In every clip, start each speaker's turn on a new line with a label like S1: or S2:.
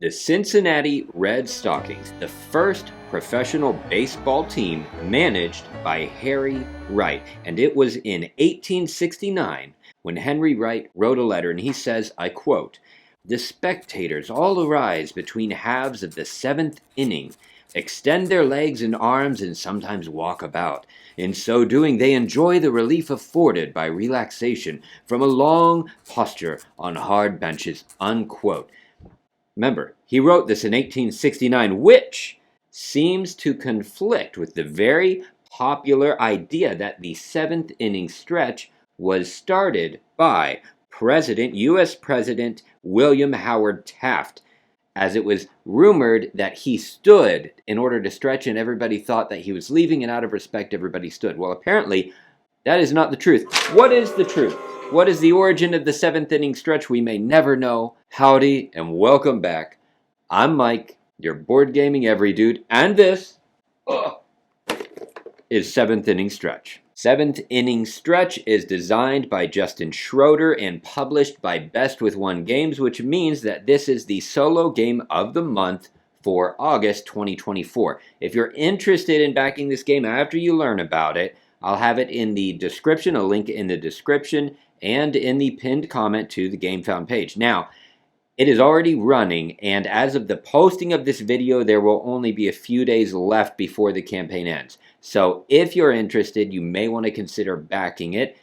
S1: The Cincinnati Red Stockings, the first professional baseball team managed by Harry Wright. And it was in 1869 when Henry Wright wrote a letter, and he says, I quote, "The spectators all arise between halves of the seventh inning, extend their legs and arms, and sometimes walk about. In so doing, they enjoy the relief afforded by relaxation from a long posture on hard benches," unquote. Remember, he wrote this in 1869, which seems to conflict with the very popular idea that the seventh inning stretch was started by U.S. President William Howard Taft, as it was rumored that he stood in order to stretch, and everybody thought that he was leaving, and out of respect, everybody stood. Well, apparently, that is not the truth. What is the truth? What is the origin of the seventh inning stretch? We may never know. Howdy, and welcome back. I'm Mike, your board gaming every dude, and this is Seventh Inning Stretch. Seventh Inning Stretch is designed by Justin Schroeder and published by Best with One Games, which means that this is the solo game of the month for August 2024. If you're interested in backing this game after you learn about it, I'll have it in the description, a link in the description, and in the pinned comment to the Gamefound page. Now, it is already running, and as of the posting of this video, there will only be a few days left before the campaign ends. So if you're interested, you may want to consider backing it.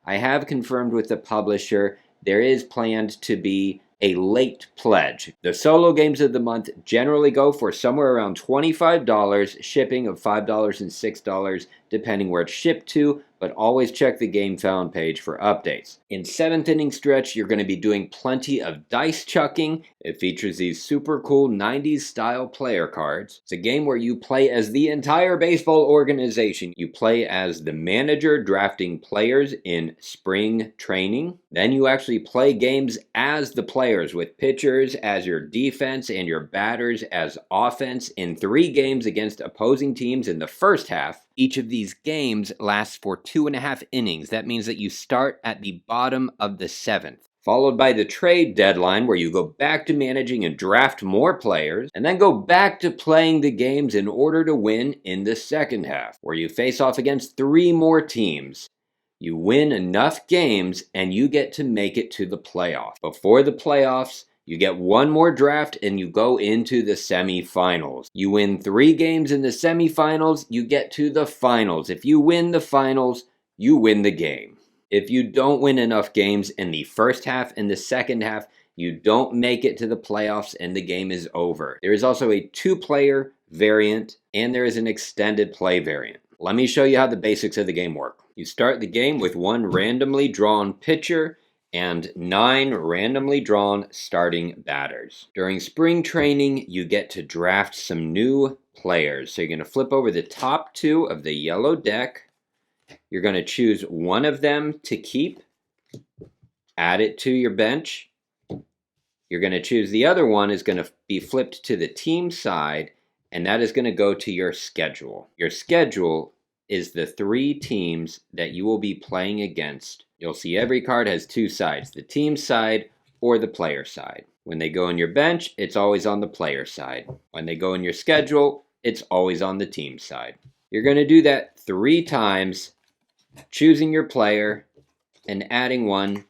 S1: I have confirmed with the publisher there is planned to be a late pledge. The solo games of the month generally go for somewhere around $25, shipping of $5 and $6 depending where it's shipped to, but always check the Gamefound page for updates. In seventh inning stretch, you're going to be doing plenty of dice chucking. It features these super cool 90s style player cards. It's a game where you play as the entire baseball organization. You play as the manager drafting players in spring training. Then you actually play games as the players, with pitchers as your defense and your batters as offense in 3 games against opposing teams in the first half. Each of these games lasts for 2.5 innings. That means that you start at the bottom of the 7th, followed by the trade deadline, where you go back to managing and draft more players, and then go back to playing the games in order to win in the second half, where you face off against 3 more teams. You win enough games, and you get to make it to the playoffs. Before the playoffs, you get 1 more draft and you go into the semifinals. You win 3 games in the semifinals, you get to the finals. If you win the finals, you win the game. If you don't win enough games in the first half and the second half, you don't make it to the playoffs and the game is over. There is also a 2-player variant, and there is an extended play variant. Let me show you how the basics of the game work. You start the game with 1 randomly drawn pitcher and 9 randomly drawn starting batters. During spring training, you get to draft some new players. So you're going to flip over the top 2 of the yellow deck. You're going to choose one of them to keep, add it to your bench. You're going to choose the other one is going to be flipped to the team side, and that is going to go to your schedule. Your schedule is the 3 teams that you will be playing against. You'll see every card has 2 sides, the team side or the player side. When they go in your bench, it's always on the player side. When they go in your schedule, it's always on the team side. You're going to do that 3 times, choosing your player and adding one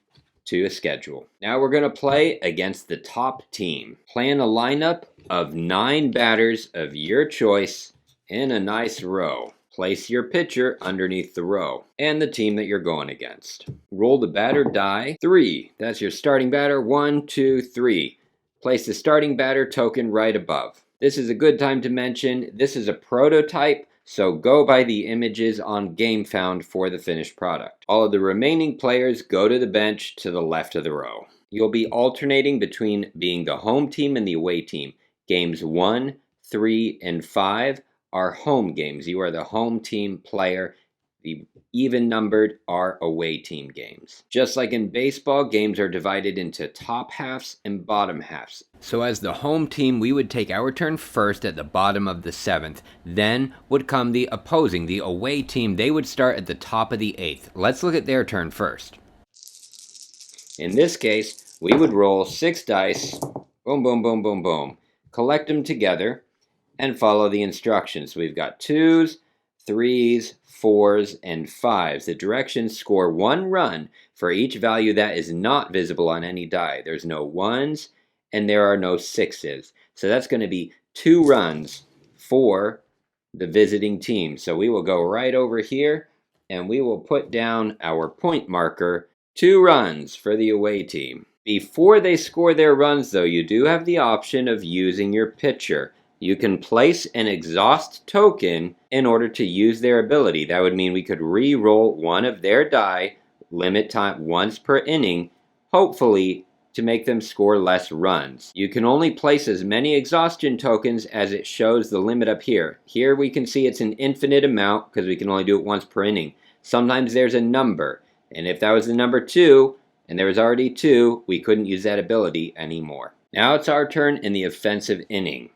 S1: to a schedule. Now we're going to play against the top team. Plan a lineup of 9 batters of your choice in a nice row. Place your pitcher underneath the row and the team that you're going against. Roll the batter die 3. That's your starting batter. 1, 2, 3. Place the starting batter token right above. This is a good time to mention this is a prototype, so go by the images on Gamefound for the finished product. All of the remaining players go to the bench to the left of the row. You'll be alternating between being the home team and the away team. Games 1, 3, and 5 are home games. You are the home team player. The even-numbered are away team games. Just like in baseball, games are divided into top halves and bottom halves. So as the home team, we would take our turn first at the bottom of the 7th. Then would come the opposing, the away team. They would start at the top of the 8th. Let's look at their turn first. In this case, we would roll 6 dice Boom, boom, boom, boom, boom. Collect them together and follow the instructions. So we've got 2s, 3s, 4s, and 5s. The directions score 1 run for each value that is not visible on any die. There's no 1s and there are no 6s. So that's going to be 2 runs for the visiting team. So we will go right over here and we will put down our point marker, 2 runs for the away team. Before they score their runs, though, you do have the option of using your pitcher. You can place an exhaust token in order to use their ability. That would mean we could re-roll one of their die, limit time once per inning, hopefully to make them score less runs. You can only place as many exhaustion tokens as it shows the limit up here. Here we can see it's an infinite amount because we can only do it once per inning. Sometimes there's a number, and if that was the number 2, and there was already 2, we couldn't use that ability anymore. Now it's our turn in the offensive inning.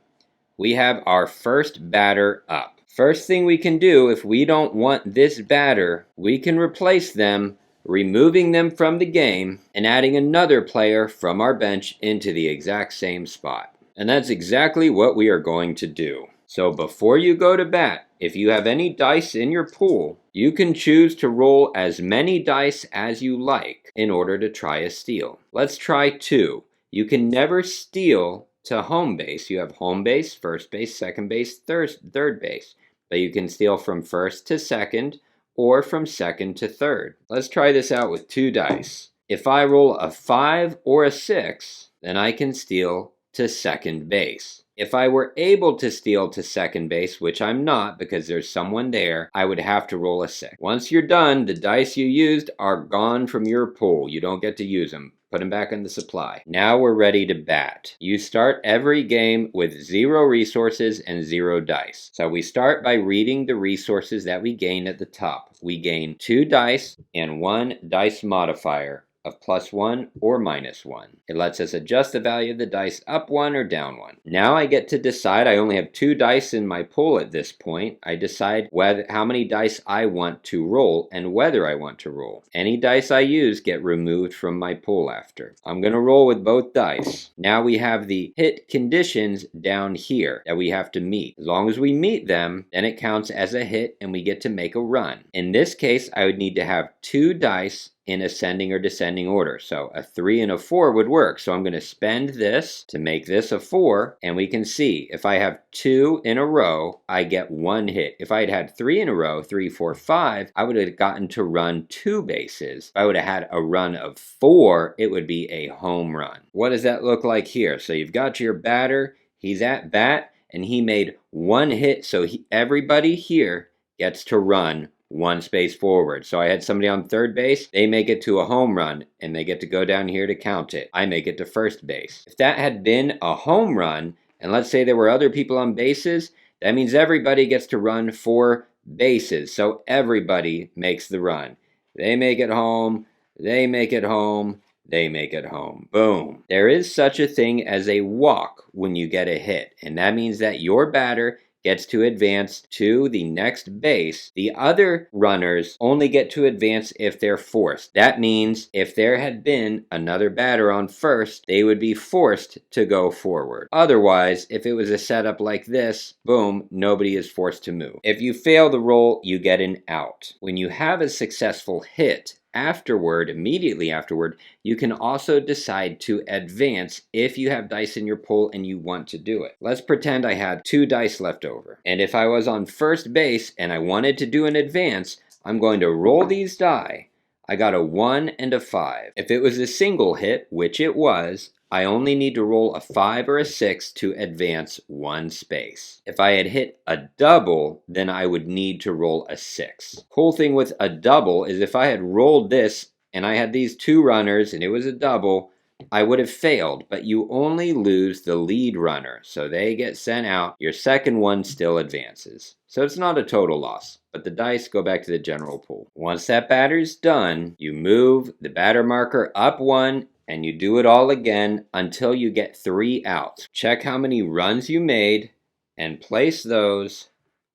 S1: We have our first batter up. First thing we can do, if we don't want this batter, we can replace them, removing them from the game and adding another player from our bench into the exact same spot. And that's exactly what we are going to do. So before you go to bat, if you have any dice in your pool, you can choose to roll as many dice as you like in order to try a steal. Let's try 2. You can never steal to home base. You have home base, first base, second base, third base. But you can steal from first to second or from second to third. Let's try this out with 2 dice. If I roll a 5 or a 6, then I can steal to second base. If I were able to steal to second base, which I'm not because there's someone there, I would have to roll a 6. Once you're done, the dice you used are gone from your pool. You don't get to use them. Put them back in the supply. Now we're ready to bat. You start every game with 0 resources and 0 dice. So we start by reading the resources that we gain at the top. We gain 2 dice and 1 dice modifier of +1 or -1. It lets us adjust the value of the dice up 1 or down 1. Now I get to decide. I only have 2 dice in my pool at this point. I decide how many dice I want to roll and whether I want to roll. Any dice I use get removed from my pool after. I'm going to roll with both dice. Now we have the hit conditions down here that we have to meet. As long as we meet them, then it counts as a hit and we get to make a run. In this case, I would need to have 2 dice in ascending or descending order. So a 3 and a 4 would work. So I'm going to spend this to make this a 4. And we can see if I have 2 in a row, I get 1 hit. If I had had 3 in a row, 3, 4, 5, I would have gotten to run 2 bases. If I would have had a run of 4, it would be a home run. What does that look like here? So you've got your batter. He's at bat and he made 1 hit. So everybody here gets to run 1 space forward. So I had somebody on third base, they make it to a home run and they get to go down here to count it. I make it to first base. If that had been a home run, and let's say there were other people on bases, that means everybody gets to run 4 bases. So everybody makes the run. They make it home, they make it home, they make it home. Boom. There is such a thing as a walk when you get a hit, and that means that your batter gets to advance to the next base. The other runners only get to advance if they're forced. That means if there had been another batter on first, they would be forced to go forward. Otherwise, if it was a setup like this, boom, nobody is forced to move. If you fail the roll, you get an out. When you have a successful hit, immediately afterward, you can also decide to advance if you have dice in your pool and you want to do it. Let's pretend I had 2 dice left over. And if I was on first base and I wanted to do an advance, I'm going to roll these die. I got a 1 and a 5. If it was a single hit, which it was, I only need to roll a 5 or a 6 to advance 1 space. If I had hit a double, then I would need to roll a 6. Cool thing with a double is if I had rolled this and I had these 2 runners and it was a double, I would have failed, but you only lose the lead runner. So they get sent out. Your second one still advances. So it's not a total loss, but the dice go back to the general pool. Once that batter's done, you move the batter marker up 1 and you do it all again until you get 3 outs. Check how many runs you made and place those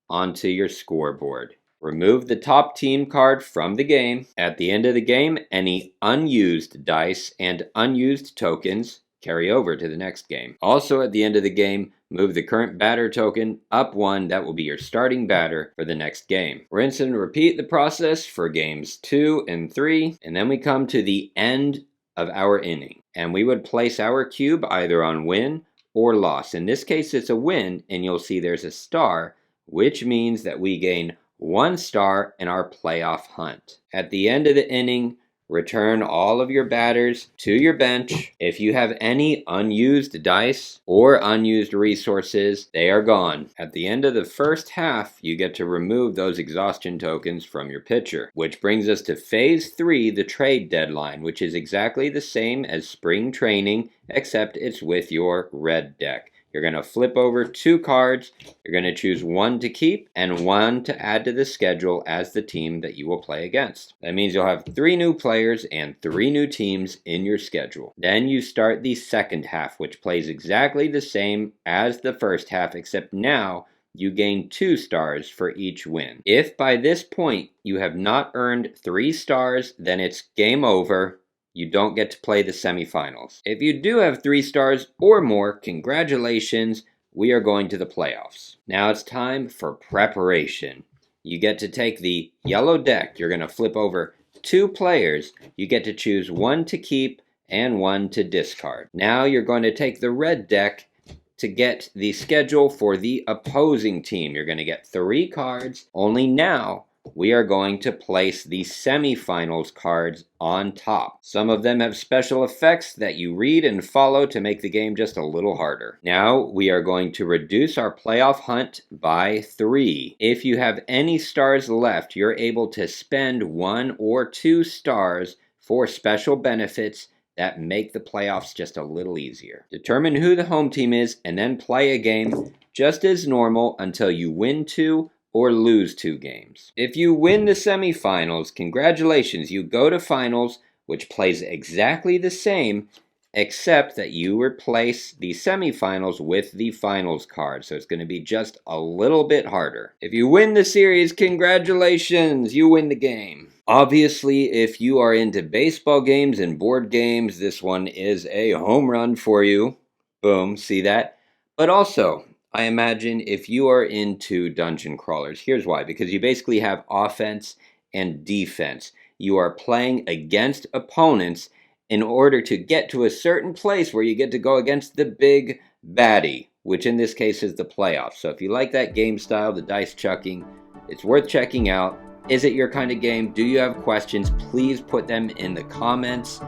S1: onto your scoreboard. Remove the top team card from the game. At the end of the game, any unused dice and unused tokens carry over to the next game. Also, at the end of the game, move the current batter token up 1. That will be your starting batter for the next game. Rinse and repeat the process for games 2 and 3, and then we come to the end of our inning, and we would place our cube either on win or loss. In this case, it's a win, and you'll see there's a star, which means that we gain 1 star in our playoff hunt. At the end of the inning, return all of your batters to your bench. If you have any unused dice or unused resources, they are gone. At the end of the first half, you get to remove those exhaustion tokens from your pitcher, which brings us to Phase 3, the trade deadline, which is exactly the same as spring training, except it's with your red deck. You're going to flip over 2 cards. You're going to choose 1 to keep and 1 to add to the schedule as the team that you will play against. That means you'll have 3 new players and 3 new teams in your schedule. Then you start the second half, which plays exactly the same as the first half, except now you gain 2 stars for each win. If by this point you have not earned 3 stars, then it's game over. You don't get to play the semifinals. If you do have 3 stars or more, congratulations, we are going to the playoffs. Now it's time for preparation. You get to take the yellow deck. You're going to flip over 2 players. You get to choose 1 to keep and 1 to discard. Now you're going to take the red deck to get the schedule for the opposing team. You're going to get 3 cards, only now we are going to place the semifinals cards on top. Some of them have special effects that you read and follow to make the game just a little harder. Now we are going to reduce our playoff hunt by 3. If you have any stars left, you're able to spend 1 or 2 stars for special benefits that make the playoffs just a little easier. Determine who the home team is and then play a game just as normal until you win 2 or lose 2 games. If you win the semifinals, congratulations, you go to finals, which plays exactly the same, except that you replace the semifinals with the finals card, so it's going to be just a little bit harder. If you win the series, congratulations, you win the game. Obviously, if you are into baseball games and board games, this one is a home run for you. Boom, see that? But also, I imagine if you are into dungeon crawlers, here's why. Because you basically have offense and defense. You are playing against opponents in order to get to a certain place where you get to go against the big baddie, which in this case is the playoffs. So if you like that game style, the dice chucking, it's worth checking out. Is it your kind of game? Do you have questions? Please put them in the comments.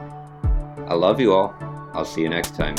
S1: I love you all. I'll see you next time.